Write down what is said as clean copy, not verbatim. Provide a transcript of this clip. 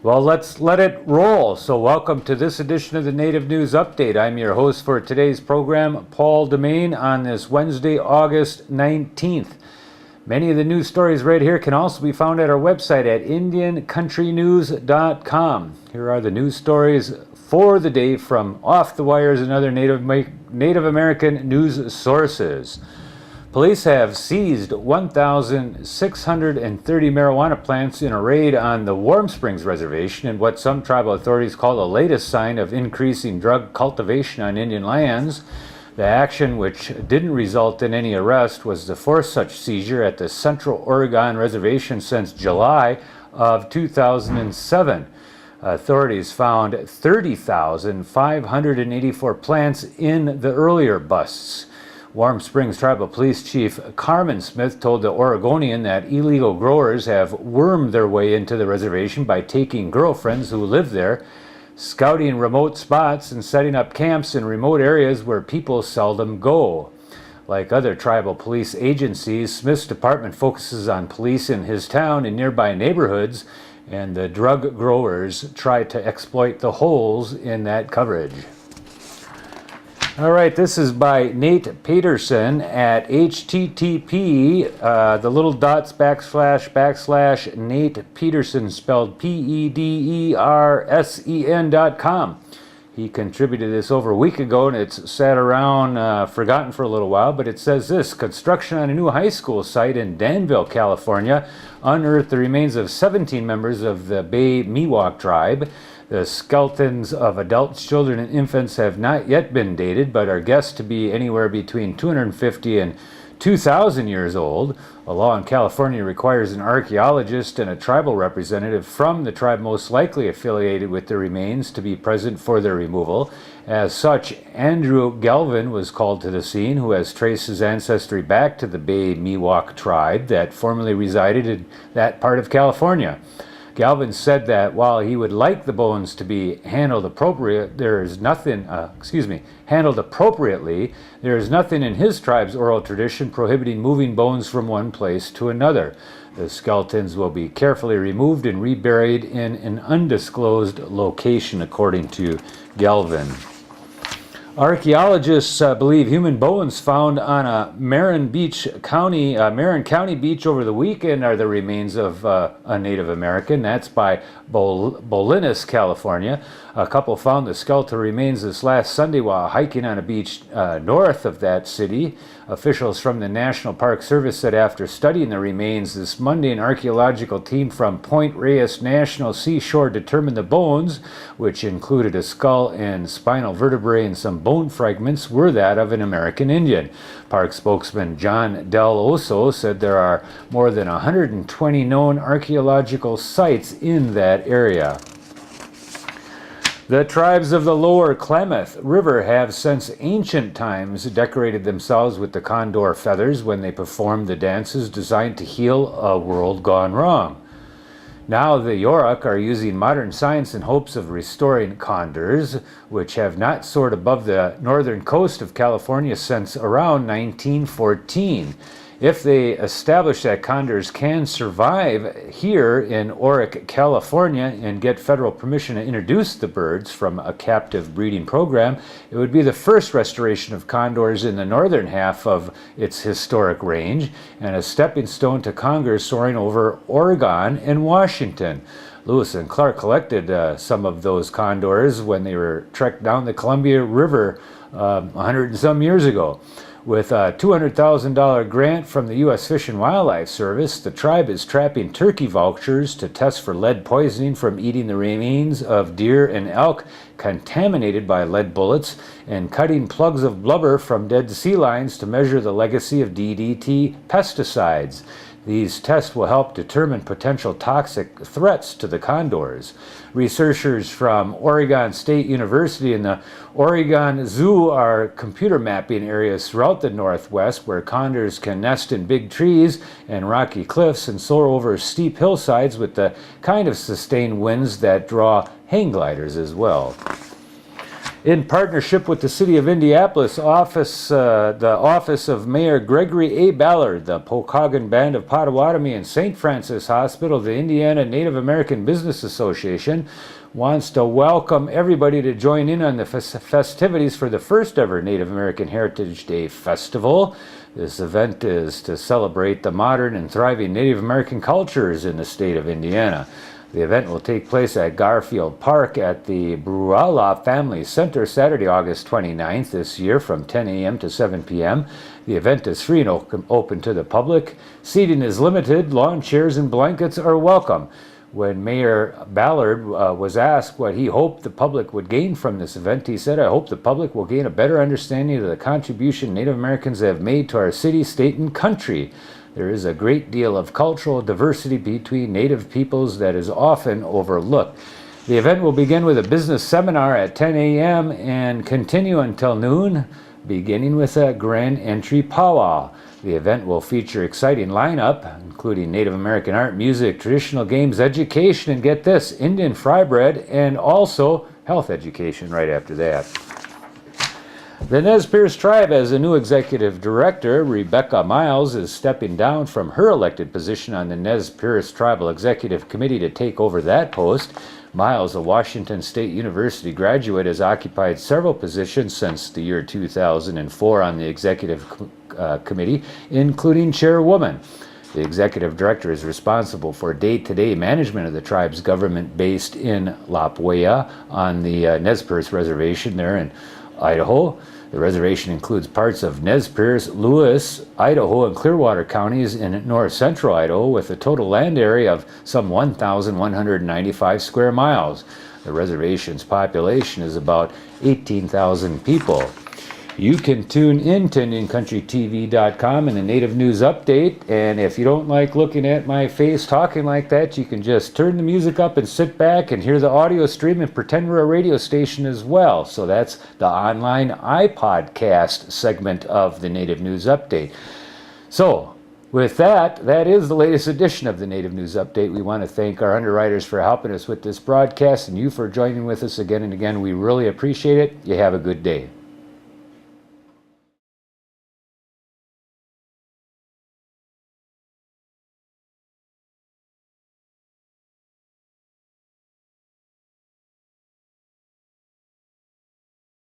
Well, let's let it roll. So welcome to this edition of the Native News Update. I'm your host for today's program, Paul Demain, on this Wednesday, August 19th. Many of the news stories right here can also be found at our website at IndianCountryNews.com. Here are the news stories for the day from Off the Wires and other Native American news sources. Police have seized 1,630 marijuana plants in a raid on the Warm Springs Reservation in what some tribal authorities call the latest sign of increasing drug cultivation on Indian lands. The action, which didn't result in any arrest, was the fourth such seizure at the Central Oregon Reservation since July of 2007. Authorities found 30,584 plants in the earlier busts. Warm Springs Tribal Police Chief Carmen Smith told the Oregonian that illegal growers have wormed their way into the reservation by taking girlfriends who live there, scouting remote spots, and setting up camps in remote areas where people seldom go. Like other tribal police agencies, Smith's department focuses on police in his town and nearby neighborhoods, and the drug growers try to exploit the holes in that coverage. All right, this is by Nate Peterson at http, the little dots / Nate Peterson, spelled PEDERSEN.com. He contributed this over a week ago, and it's sat around forgotten for a little while, but it says this: construction on a new high school site in Danville, California, unearthed the remains of 17 members of the Bay Miwok tribe. The skeletons of adults, children, and infants have not yet been dated, but are guessed to be anywhere between 250 and 2,000 years old. A law in California requires an archaeologist and a tribal representative from the tribe most likely affiliated with the remains to be present for their removal. As such, Andrew Galvin was called to the scene, who has traced his ancestry back to the Bay Miwok tribe that formerly resided in that part of California. Galvin said that while he would like the bones to be handled appropriately, there is nothing in his tribe's oral tradition prohibiting moving bones from one place to another. The skeletons will be carefully removed and reburied in an undisclosed location, according to Galvin. Archaeologists believe human bones found on a Marin County beach over the weekend are the remains of a Native American. That's by Bolinas, California. A couple found the skeletal remains this last Sunday while hiking on a beach north of that city. Officials from the National Park Service said after studying the remains this Monday, an archaeological team from Point Reyes National Seashore determined the bones, which included a skull and spinal vertebrae and some bone fragments, were that of an American Indian. Park spokesman John Del Oso said there are more than 120 known archaeological sites in that area. The tribes of the lower Klamath River have since ancient times decorated themselves with the condor feathers when they performed the dances designed to heal a world gone wrong. Now the Yurok are using modern science in hopes of restoring condors, which have not soared above the northern coast of California since around 1914. If they establish that condors can survive here in Oric, California, and get federal permission to introduce the birds from a captive breeding program, it would be the first restoration of condors in the northern half of its historic range, and a stepping stone to condors soaring over Oregon and Washington. Lewis and Clark collected some of those condors when they were trekked down the Columbia River 100 and some years ago. With a $200,000 grant from the U.S. Fish and Wildlife Service, the tribe is trapping turkey vultures to test for lead poisoning from eating the remains of deer and elk contaminated by lead bullets, and cutting plugs of blubber from dead sea lions to measure the legacy of DDT pesticides. These tests will help determine potential toxic threats to the condors. Researchers from Oregon State University and the Oregon Zoo are computer mapping areas throughout the Northwest where condors can nest in big trees and rocky cliffs and soar over steep hillsides with the kind of sustained winds that draw hang gliders as well. In partnership with the City of Indianapolis the Office of Mayor Gregory A. Ballard, the Pokagon Band of Potawatomi, and St. Francis Hospital, the Indiana Native American Business Association wants to welcome everybody to join in on the festivities for the first ever Native American Heritage Day Festival. This event is to celebrate the modern and thriving Native American cultures in the state of Indiana. The event will take place at Garfield Park at the Bruala Family Center Saturday, August 29th this year from 10 a.m. to 7 p.m. The event is free and open to the public. Seating is limited. Lawn chairs and blankets are welcome. When Mayor Ballard was asked what he hoped the public would gain from this event, he said, "I hope the public will gain a better understanding of the contribution Native Americans have made to our city, state, and country. There is a great deal of cultural diversity between Native peoples that is often overlooked." The event will begin with a business seminar at 10 a.m. and continue until noon, beginning with a grand entry powwow. The event will feature exciting lineup, including Native American art, music, traditional games, education, and get this, Indian fry bread, and also health education right after that. The Nez Perce Tribe has a new executive director. Rebecca Miles is stepping down from her elected position on the Nez Perce Tribal Executive Committee to take over that post. Miles, a Washington State University graduate, has occupied several positions since the year 2004 on the executive committee, including chairwoman. The executive director is responsible for day-to-day management of the tribe's government based in La Puella on the Nez Perce Reservation there in Idaho. The reservation includes parts of Nez Perce, Lewis, Idaho, and Clearwater counties in north central Idaho with a total land area of some 1,195 square miles. The reservation's population is about 18,000 people. You can tune in to IndianCountryTV.com and the Native News Update, and if you don't like looking at my face talking like that, you can just turn the music up and sit back and hear the audio stream and pretend we're a radio station as well. So that's the online iPodcast segment of the Native News Update. So with that, that is the latest edition of the Native News Update. We want to thank our underwriters for helping us with this broadcast and you for joining with us again and again. We really appreciate it. You have a good day.